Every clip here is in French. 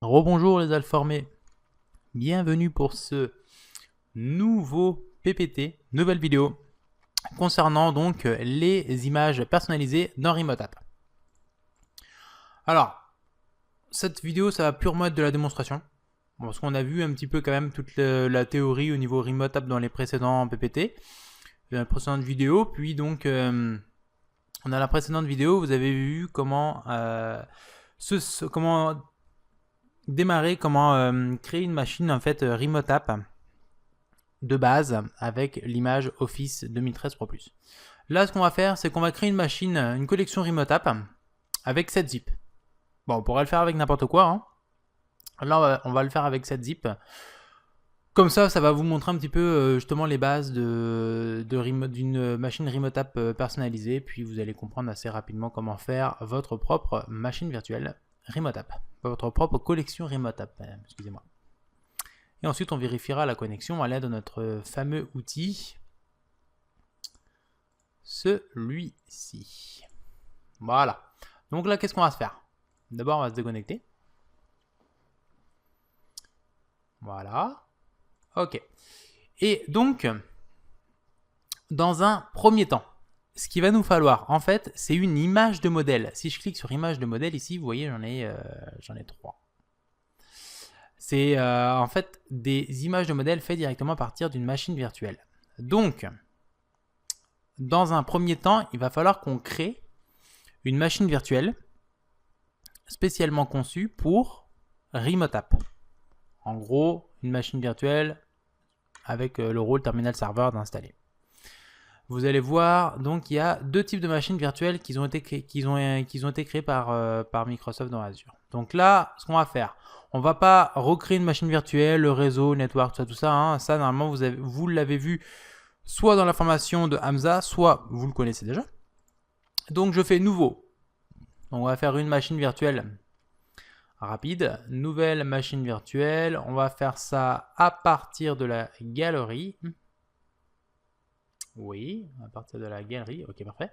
Rebonjour les alformés, bienvenue pour ce nouveau PPT, nouvelle vidéo concernant donc les images personnalisées dans Remote App. Alors, cette vidéo ça va purement être de la démonstration, parce qu'on a vu un petit peu quand même toute la théorie au niveau Remote App dans les précédents PPT, dans les précédentes vidéos, puis donc dans la précédente vidéo vous avez vu comment démarrer, comment créer une machine en fait Remote App de base avec l'image Office 2013 Pro+. Là, ce qu'on va faire, c'est qu'on va créer une machine, une collection Remote App avec 7 zip. Bon, on pourrait le faire avec n'importe quoi. Hein. Là, on va le faire avec 7 zip. Comme ça, ça va vous montrer un petit peu justement les bases d'une machine Remote App personnalisée. Puis vous allez comprendre assez rapidement comment faire votre propre machine virtuelle Remote App. Votre propre collection Remote App, excusez-moi. Et ensuite, on vérifiera la connexion à l'aide de notre fameux outil, celui-ci. Voilà. Donc là, qu'est-ce qu'on va se faire? D'abord, on va se déconnecter. Voilà. Ok. Et donc, dans un premier temps, ce qu'il va nous falloir, en fait, c'est une image de modèle. Si je clique sur image de modèle ici, vous voyez, j'en ai 3. C'est en fait des images de modèles faites directement à partir d'une machine virtuelle. Donc, dans un premier temps, il va falloir qu'on crée une machine virtuelle spécialement conçue pour Remote App. En gros, une machine virtuelle avec le rôle terminal serveur d'installer. Vous allez voir, donc il y a deux types de machines virtuelles qui ont été créées par Microsoft dans Azure. Donc là, ce qu'on va faire, on ne va pas recréer une machine virtuelle, le réseau, network, tout ça. Hein. Ça, normalement, vous l'avez vu soit dans la formation de Hamza, soit vous le connaissez déjà. Donc je fais nouveau. Donc, on va faire une machine virtuelle rapide. Nouvelle machine virtuelle. On va faire ça à partir de la galerie. Oui, à partir de la galerie. Ok, parfait.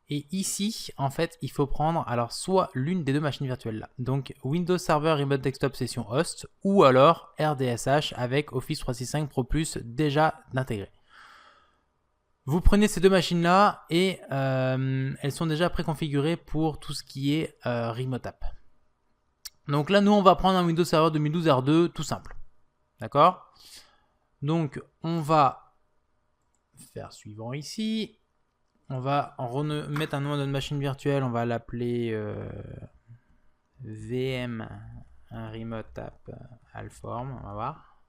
Et ici, en fait, il faut prendre alors soit l'une des deux machines virtuelles là. Donc Windows Server Remote Desktop Session Host ou alors RDSH avec Office 365 Pro Plus déjà intégré. Vous prenez ces deux machines là et elles sont déjà préconfigurées pour tout ce qui est Remote App. Donc là, nous, on va prendre un Windows Server 2012 R2 tout simple. D'accord? Donc, on va faire suivant ici. On va mettre un nom à notre machine virtuelle. On va l'appeler VM Remote App Alform. On va voir.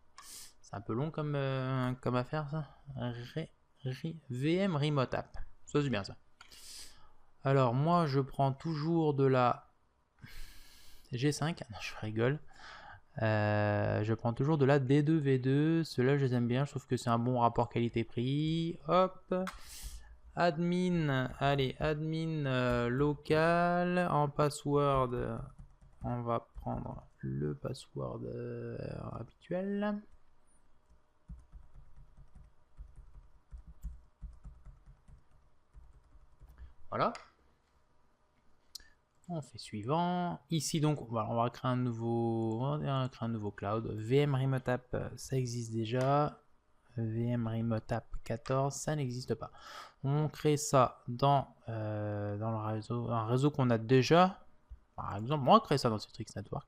C'est un peu long comme affaire ça. VM Remote App. Ça c'est bien ça. Alors moi je prends toujours de la G5. Non, je rigole. Je prends toujours de la D2V2. Ceux-là je les aime bien. Je trouve que c'est un bon rapport qualité-prix. Hop. Admin, allez, admin local, en password, on va prendre le password habituel. Voilà. On fait suivant. Ici donc, on va créer un nouveau cloud. VM Remote App, ça existe déjà. VM Remote App 14, ça n'existe pas. On crée ça dans le réseau, un réseau qu'on a déjà. Par exemple, on va créer ça dans Citrix Network.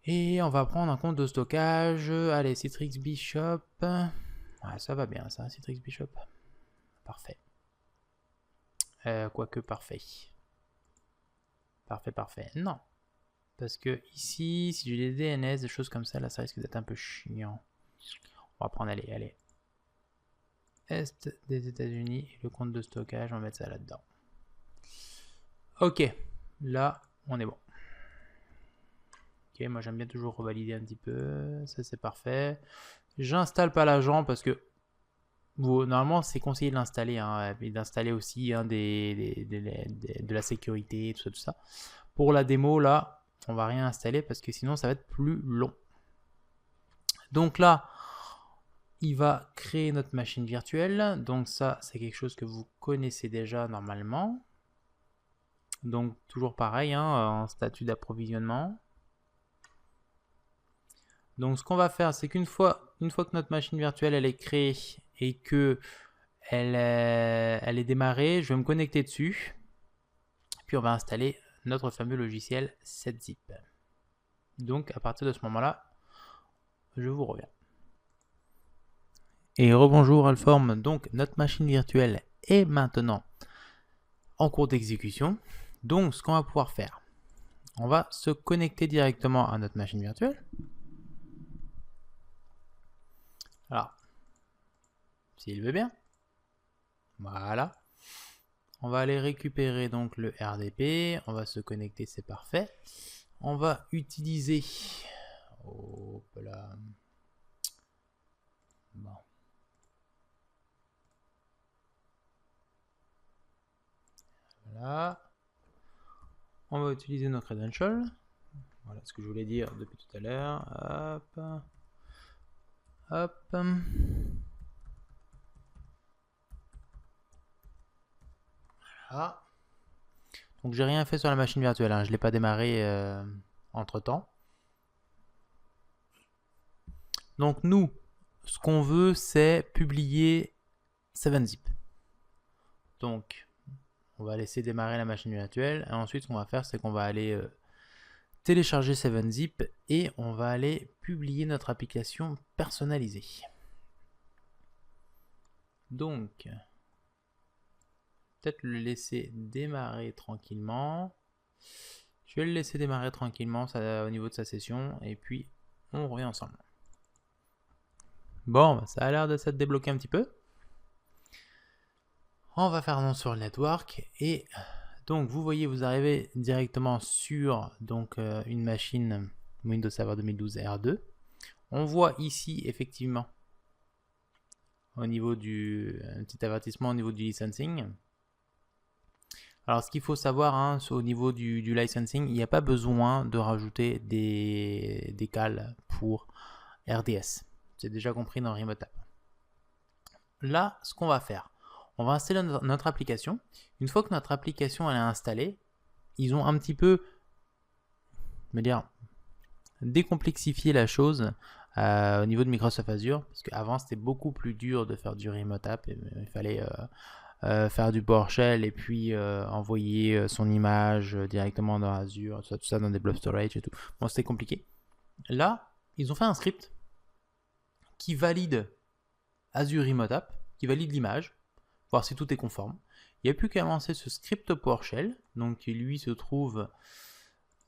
Et on va prendre un compte de stockage. Allez, Citrix Bishop. Ouais, ça va bien, ça, Citrix Bishop. Parfait. Quoique parfait. Parfait. Non. Parce que ici, si j'ai des DNS, des choses comme ça, là, ça risque d'être un peu chiant. On va prendre, allez. Est des États-Unis et le compte de stockage, on va mettre ça là-dedans. Ok, là, on est bon. Ok, moi j'aime bien toujours revalider un petit peu. Ça, c'est parfait. J'installe pas l'agent parce que normalement, c'est conseillé de l'installer, hein, et d'installer aussi hein, de la sécurité, tout ça. Pour la démo, là, on va rien installer parce que sinon, ça va être plus long. Donc là, il va créer notre machine virtuelle. Donc ça, c'est quelque chose que vous connaissez déjà normalement. Donc toujours pareil, hein, en statut d'approvisionnement. Donc ce qu'on va faire, c'est qu'une fois que notre machine virtuelle elle est créée et que elle est démarrée, je vais me connecter dessus. Puis on va installer notre fameux logiciel 7zip. Donc à partir de ce moment-là, je vous reviens. Et rebonjour Alform, donc notre machine virtuelle est maintenant en cours d'exécution. Donc ce qu'on va pouvoir faire, on va se connecter directement à notre machine virtuelle. Alors, s'il veut bien. Voilà. On va aller récupérer donc le RDP. On va se connecter, c'est parfait. On va utiliser... Hop là. Bon. Voilà. On va utiliser nos credentials. Voilà ce que je voulais dire depuis tout à l'heure. Hop. Hop. Voilà. Donc j'ai rien fait sur la machine virtuelle, hein. Je ne l'ai pas démarré entre temps. Donc nous, ce qu'on veut, c'est publier 7zip. Donc on va laisser démarrer la machine virtuelle. Et ensuite, ce qu'on va faire, c'est qu'on va aller télécharger 7zip et on va aller publier notre application personnalisée. Donc, peut-être le laisser démarrer tranquillement. Je vais le laisser démarrer tranquillement au niveau de sa session et puis on revient ensemble. Bon, ça a l'air de s'être débloqué un petit peu. On va faire non sur le network et donc vous voyez, vous arrivez directement sur donc une machine Windows Server 2012 R2. On voit ici effectivement au niveau un petit avertissement au niveau du licensing. Alors ce qu'il faut savoir, hein, au niveau du licensing, il n'y a pas besoin de rajouter des cales pour RDS. C'est déjà compris dans Remote App. Là, ce qu'on va faire, on va installer notre application. Une fois que notre application elle est installée, ils ont un petit peu, décomplexifié la chose au niveau de Microsoft Azure, parce qu'avant c'était beaucoup plus dur de faire du Remote App. Il fallait faire du PowerShell et puis envoyer son image directement dans Azure, tout ça dans des blob storage et tout. Bon, c'était compliqué. Là, ils ont fait un script qui valide Azure Remote App, qui valide l'image, voir si tout est conforme. Il n'y a plus qu'à lancer ce script PowerShell, donc qui lui se trouve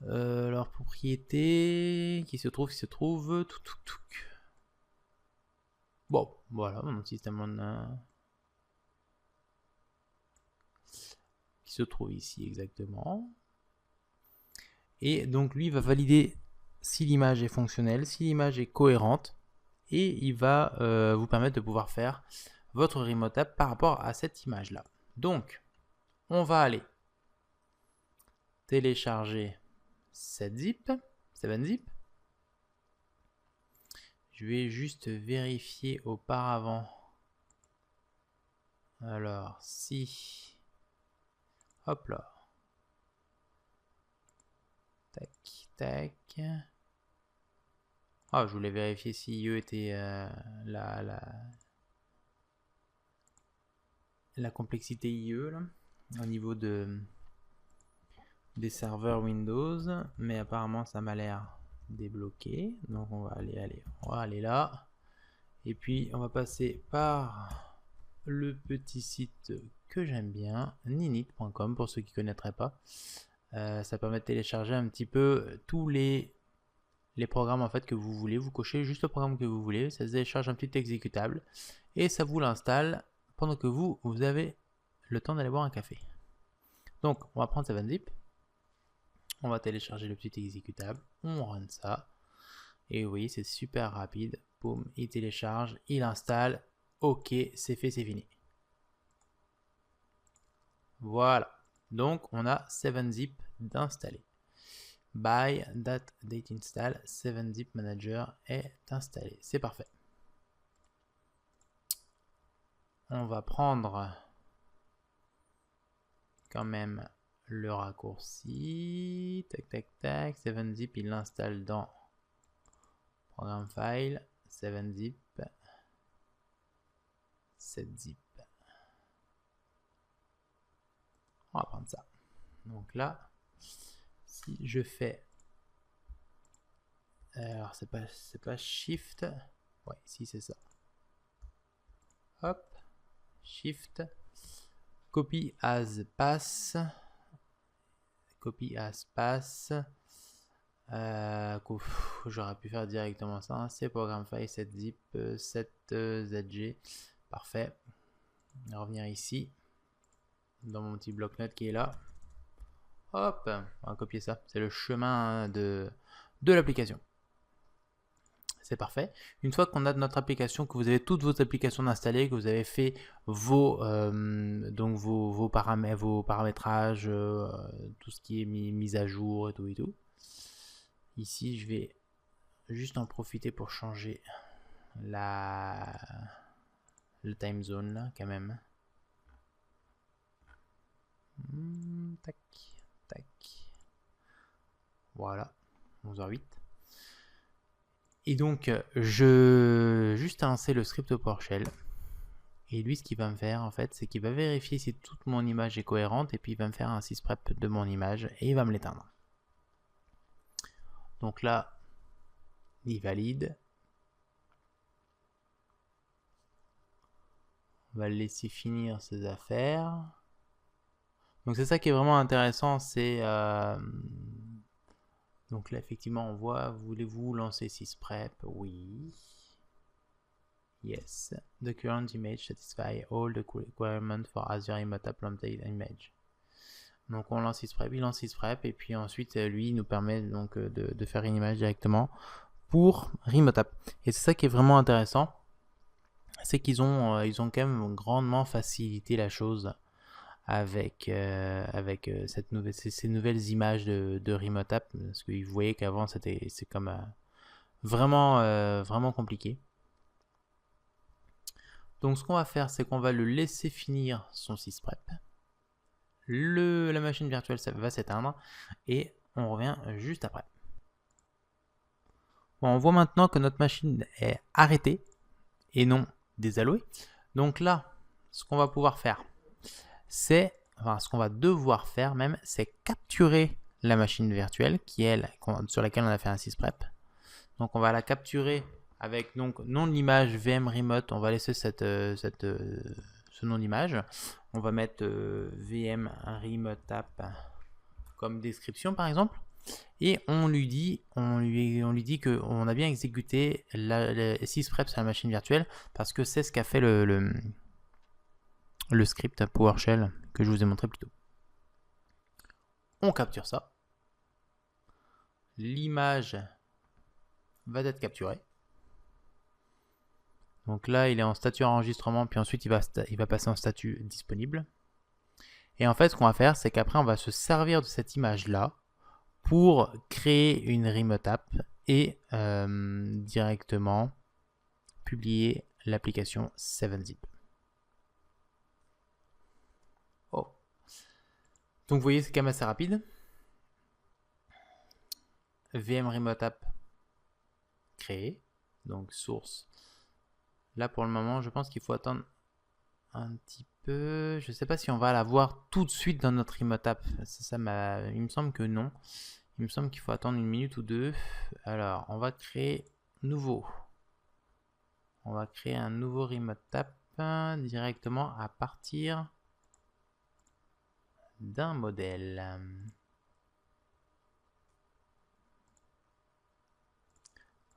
leur propriété, qui se trouve Bon, voilà, mon système qui se trouve ici exactement. Et donc lui va valider si l'image est fonctionnelle, si l'image est cohérente, et il va vous permettre de pouvoir faire votre Remote App par rapport à cette image là. Donc on va aller télécharger 7zip. Je vais juste vérifier auparavant. Alors si, hop là, tac tac. Ah, je voulais vérifier si IE était la complexité IE là, au niveau des serveurs Windows, mais apparemment ça m'a l'air débloqué. Donc on va aller là. Et puis on va passer par le petit site que j'aime bien, ninit.com pour ceux qui ne connaîtraient pas. Ça permet de télécharger un petit peu tous les programmes en fait que vous voulez. Vous cochez juste le programme que vous voulez, ça se télécharge un petit exécutable et ça vous l'installe pendant que vous avez le temps d'aller boire un café. Donc on va prendre 7zip, on va télécharger le petit exécutable, on run ça et oui, c'est super rapide. Boum, il télécharge, il installe, ok, c'est fait, c'est fini. Voilà, donc on a 7zip d'installer. By date install, 7zip manager est installé. C'est parfait. On va prendre quand même le raccourci. Tac, tac, tac. 7-zip, il l'installe dans Programme File. 7-zip. 7-zip. On va prendre ça. Donc là, si je fais... Alors, c'est pas Shift. Ouais, si, c'est ça. Hop. Shift. Copy as pass. Copy as pass. J'aurais pu faire directement ça. Hein. C'est Programme File 7-zip 7ZG. Parfait. Revenir ici. Dans mon petit bloc-notes qui est là. Hop. On va copier ça. C'est le chemin de l'application. C'est parfait. Une fois qu'on a notre application, que vous avez toutes vos applications installées, que vous avez fait vos paramétrages, tout ce qui est mis à jour et tout. Ici, je vais juste en profiter pour changer le time zone là, quand même. Tac, tac. Voilà, 11h08. Et donc, je juste lancer le script PowerShell. Et lui, ce qu'il va me faire, en fait, c'est qu'il va vérifier si toute mon image est cohérente. Et puis, il va me faire un sysprep de mon image. Et il va me l'éteindre. Donc là, il valide. On va le laisser finir ses affaires. Donc, c'est ça qui est vraiment intéressant. C'est... Donc là, effectivement, on voit, voulez-vous lancer sysprep? Oui. Yes. The current image satisfy all the requirements for Azure Remote Uploaded image. Donc on lance sysprep, il lance sysprep, et puis ensuite, lui, il nous permet donc de faire une image directement pour Remote App. Et c'est ça qui est vraiment intéressant, c'est qu'ils ont quand même grandement facilité la chose avec ces nouvelles images de Remote App, parce que vous voyez qu'avant c'est comme vraiment compliqué. Donc ce qu'on va faire, c'est qu'on va le laisser finir son sysprep. La machine virtuelle va s'éteindre et on revient juste après. Bon, on voit maintenant que notre machine est arrêtée et non désallouée. Donc là, ce qu'on va pouvoir faire, ce qu'on va devoir faire même, c'est capturer la machine virtuelle sur laquelle on a fait un sysprep. Donc on va la capturer avec donc nom de l'image VM Remote. On va laisser ce nom d'image. On va mettre VM Remote App comme description par exemple. Et on lui dit qu'on a bien exécuté le sysprep sur la machine virtuelle parce que c'est ce qu'a fait le script PowerShell que je vous ai montré plus tôt. On capture ça. L'image va être capturée. Donc là, il est en statut enregistrement, puis ensuite il va passer en statut disponible. Et en fait, ce qu'on va faire, c'est qu'après, on va se servir de cette image-là pour créer une Remote App et directement publier l'application 7-zip. Oh. Donc vous voyez, c'est quand même assez rapide. VM Remote App créé. Donc source. Là pour le moment, je pense qu'il faut attendre un petit peu. Je ne sais pas si on va la voir tout de suite dans notre Remote App. Il me semble que non. Il me semble qu'il faut attendre une minute ou deux. Alors, on va créer nouveau. On va créer un nouveau Remote App directement à partir d'un modèle.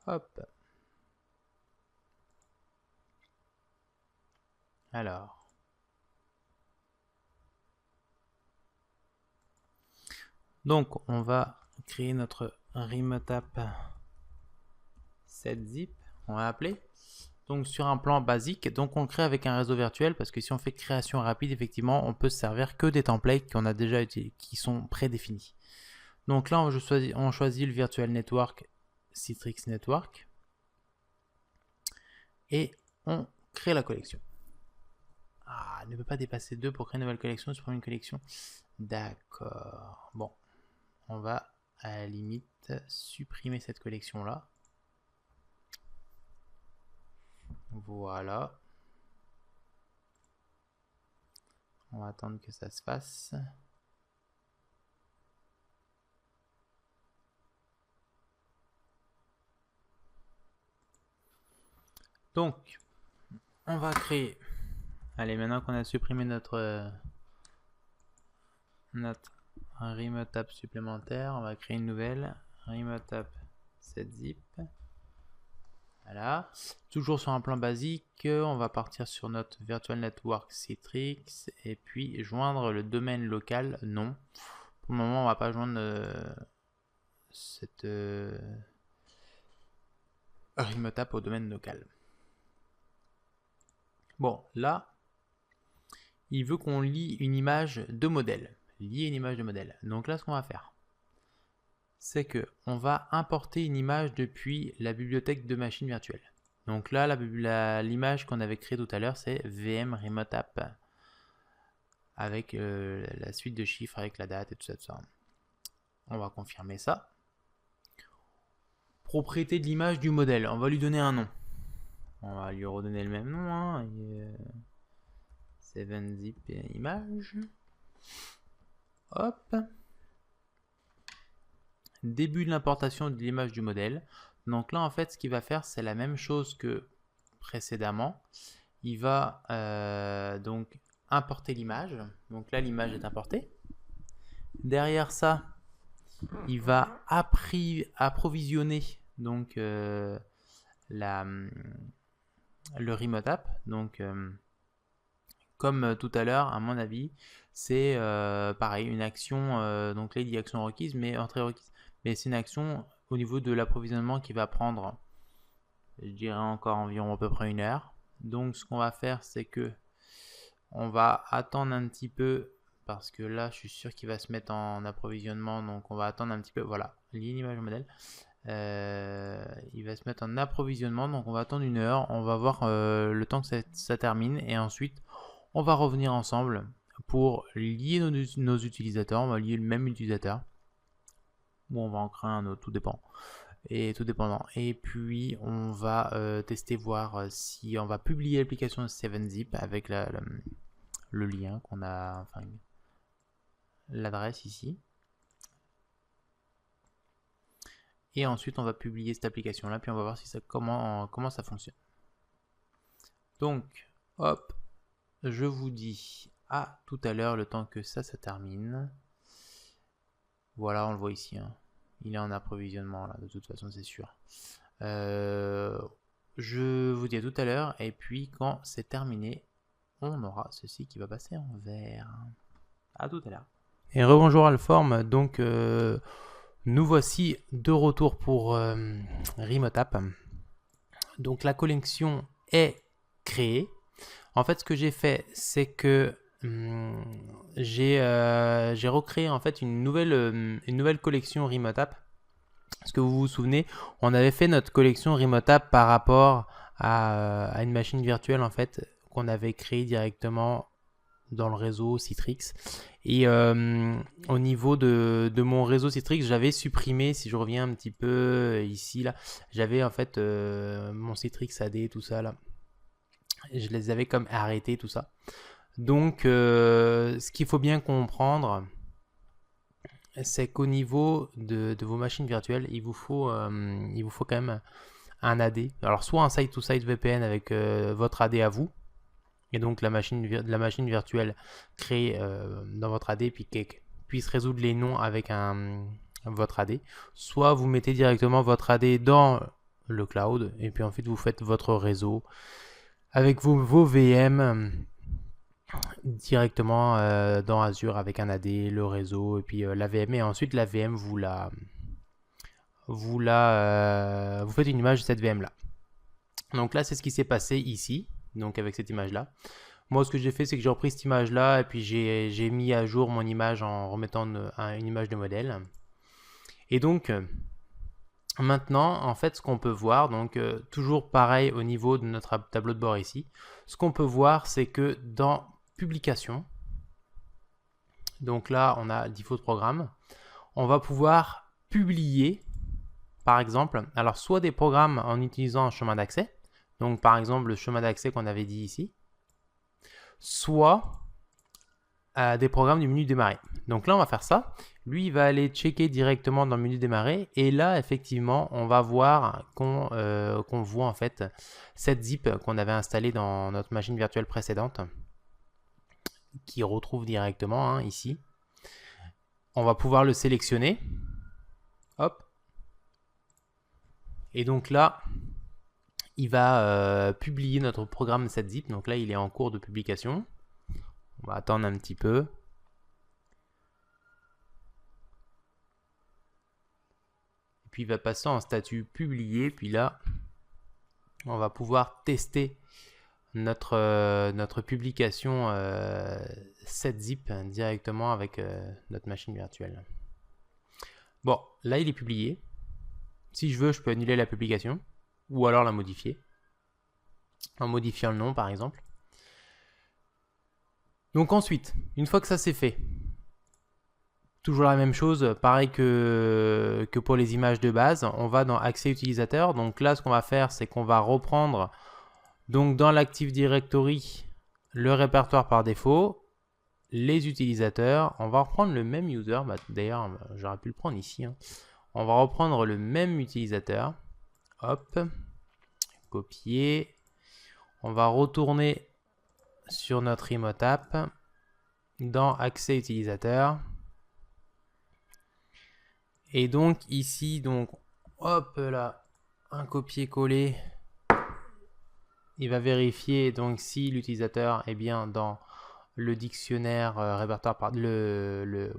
Hop. Alors. Donc, on va créer notre Remote App 7-zip. On va l'appeler. Donc, sur un plan basique. Donc, on le crée avec un réseau virtuel parce que si on fait création rapide, effectivement, on peut se servir que des templates qu'on a déjà utilisés, qui sont prédéfinis. Donc là, on choisit le Virtual Network Citrix Network. Et on crée la collection. Ah, ne peut pas dépasser 2 pour créer une nouvelle collection. Supprimer une collection. D'accord. Bon, on va à la limite supprimer cette collection-là. Voilà. On va attendre que ça se fasse. Donc, on va créer. Allez, maintenant qu'on a supprimé notre remote app supplémentaire, on va créer une nouvelle remote app setzip. Voilà. Toujours sur un plan basique, on va partir sur notre virtual network Citrix et puis joindre le domaine local. Non. Pour le moment, on va pas joindre cette remote app au domaine local. Bon, là, il veut qu'on lie une image de modèle. Lier une image de modèle. Donc là, ce qu'on va faire, c'est que on va importer une image depuis la bibliothèque de machines virtuelles. Donc là, l'image qu'on avait créée tout à l'heure, c'est VM Remote App. Avec la suite de chiffres, avec la date et tout ça. On va confirmer ça. Propriété de l'image du modèle. On va lui donner un nom. On va lui redonner le même nom. Hein. 7zip image. Hop. Début de l'importation de l'image du modèle. Donc là, en fait, ce qu'il va faire, c'est la même chose que précédemment. Il va donc importer l'image. Donc là, l'image est importée. Derrière ça, il va approvisionner donc le remote app. Donc comme tout à l'heure, à mon avis, c'est pareil, une action. Donc là, il dit action requise, mais entrée requise. Mais c'est une action au niveau de l'approvisionnement qui va prendre, je dirais encore environ à peu près 1 heure. Donc ce qu'on va faire, c'est que on va attendre un petit peu parce que là, je suis sûr qu'il va se mettre en approvisionnement. Donc on va attendre un petit peu. Voilà, ligne image modèle. Il va se mettre en approvisionnement. Donc on va attendre 1 heure. On va voir le temps que ça termine. Et ensuite, on va revenir ensemble pour lier nos utilisateurs. On va lier le même utilisateur. Ou on va en créer un autre, tout dépend. Et tout dépendant. Et puis on va tester, voir si on va publier l'application 7zip avec le lien qu'on a, enfin l'adresse ici. Et ensuite on va publier cette application là, puis on va voir si ça, comment ça fonctionne. Donc hop, je vous dis à tout à l'heure, le temps que ça termine. Voilà, on le voit ici, hein. Il est en approvisionnement là, de toute façon c'est sûr. Je vous dis à tout à l'heure, et puis quand c'est terminé, on aura ceci qui va passer en vert. À tout à l'heure. Et rebonjour Alform, donc nous voici de retour pour Remote App. Donc la collection est créée. En fait, ce que j'ai fait, c'est que j'ai recréé en fait une nouvelle collection Remote App. Parce que vous vous souvenez, on avait fait notre collection Remote App par rapport à une machine virtuelle en fait qu'on avait créée directement dans le réseau Citrix. Et au niveau de mon réseau Citrix, j'avais supprimé, si je reviens un petit peu ici là, j'avais en fait mon Citrix AD, tout ça là. Je les avais comme arrêtés, tout ça. Donc ce qu'il faut bien comprendre, c'est qu'au niveau de vos machines virtuelles, il vous faut quand même un AD. Alors soit un site-to-site VPN avec votre AD à vous, et donc la machine virtuelle créée dans votre AD, puis qui puisse résoudre les noms avec votre AD. Soit vous mettez directement votre AD dans le cloud, et puis ensuite vous faites votre réseau avec vos VM directement dans Azure avec un AD, le réseau et puis la VM, et ensuite la VM vous faites une image de cette VM là. Donc là c'est ce qui s'est passé ici, donc avec cette image là. Moi ce que j'ai fait, c'est que j'ai repris cette image là et puis j'ai mis à jour mon image en remettant une image de modèle. Et donc maintenant en fait ce qu'on peut voir, donc toujours pareil au niveau de notre tableau de bord ici, ce qu'on peut voir c'est que dans publication, Donc là, on a le default programme. On va pouvoir publier, par exemple, alors soit des programmes en utilisant un chemin d'accès, donc par exemple le chemin d'accès qu'on avait dit ici, soit des programmes du menu démarrer. Donc là, on va faire ça. Lui, il va aller checker directement dans le menu démarrer. Et là, effectivement, on va voir qu'on voit en fait cette zip qu'on avait installée dans notre machine virtuelle précédente, qui retrouve directement ici. On va pouvoir le sélectionner. Hop. Et donc là, il va publier notre programme cette zip. Donc là, il est en cours de publication. On va attendre un petit peu. Et puis il va passer en statut publié. Puis là, on va pouvoir tester notre publication 7zip directement avec notre machine virtuelle. Bon, là il est publié. Si je veux, je peux annuler la publication ou alors la modifier en modifiant le nom par exemple. Donc ensuite, une fois que ça c'est fait, toujours la même chose, pareil que pour les images de base, on va dans accès utilisateur. Donc là, ce qu'on va faire, c'est qu'on va reprendre donc dans l'Active Directory le répertoire par défaut, les utilisateurs. On va reprendre le même user. D'ailleurs, j'aurais pu le prendre ici. On va reprendre le même utilisateur. Hop, copier. On va retourner sur notre remote app dans accès utilisateur. Et donc ici, donc hop là, un copier-coller. Il va vérifier donc si l'utilisateur est bien dans le dictionnaire répertoire par le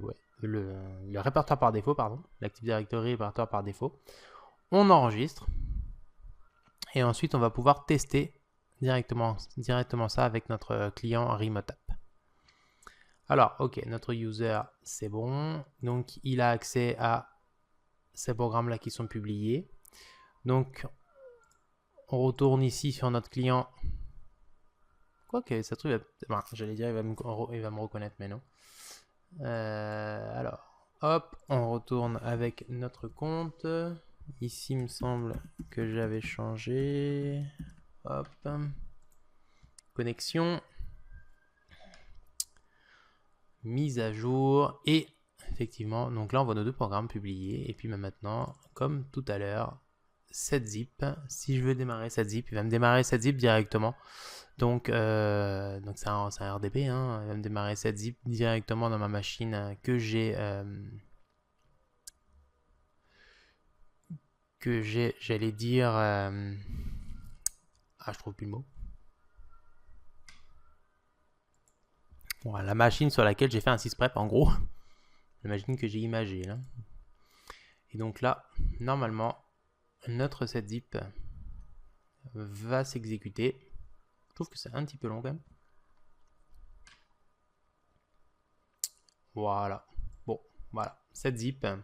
répertoire par défaut, pardon, l'Active Directory répertoire par défaut. On enregistre et ensuite on va pouvoir tester directement ça avec notre client Remote App. Alors, ok, notre user c'est bon, donc il a accès à ces programmes là qui sont publiés. Donc on retourne ici sur notre client. Quoique, ça trouve, j'allais dire, il va me reconnaître, mais non. Alors, hop, on retourne avec notre compte. Ici, il me semble que j'avais changé. Hop. Connexion. Mise à jour. Et effectivement, donc là, on voit nos deux programmes publiés. Et puis maintenant, comme tout à l'heure, 7zip. Si je veux démarrer 7zip, il va me démarrer 7zip directement. Donc c'est un RDP, il va me démarrer 7zip directement dans ma machine que j'ai, j'allais dire, je trouve plus le mot. Voilà, la machine sur laquelle j'ai fait un sysprep en gros. La machine que j'ai imagée là. Et donc là, normalement, notre 7zip va s'exécuter. Je trouve que c'est un petit peu long quand même. Voilà. Bon, voilà. 7zip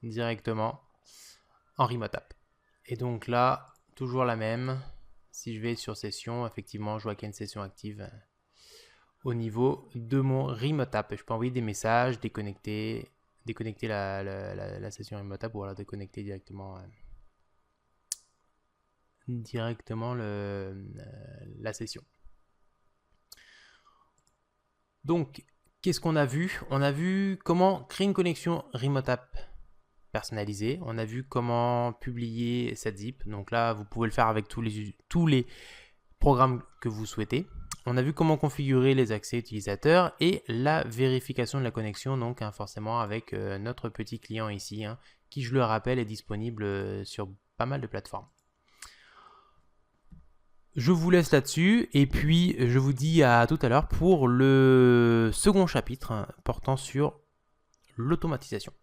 directement en remote app. Et donc là, toujours la même. Si je vais sur session, effectivement, je vois qu'il y a une session active au niveau de mon remote app. Je peux envoyer des messages, déconnecter la session remote app ou alors déconnecter directement la session. Donc, qu'est-ce qu'on a vu? On a vu comment créer une connexion remote app personnalisée. On a vu comment publier 7zip. Donc là, vous pouvez le faire avec tous les programmes que vous souhaitez. On a vu comment configurer les accès utilisateurs et la vérification de la connexion, donc forcément avec notre petit client ici, qui, je le rappelle, est disponible sur pas mal de plateformes. Je vous laisse là-dessus et puis je vous dis à tout à l'heure pour le second chapitre portant sur l'automatisation.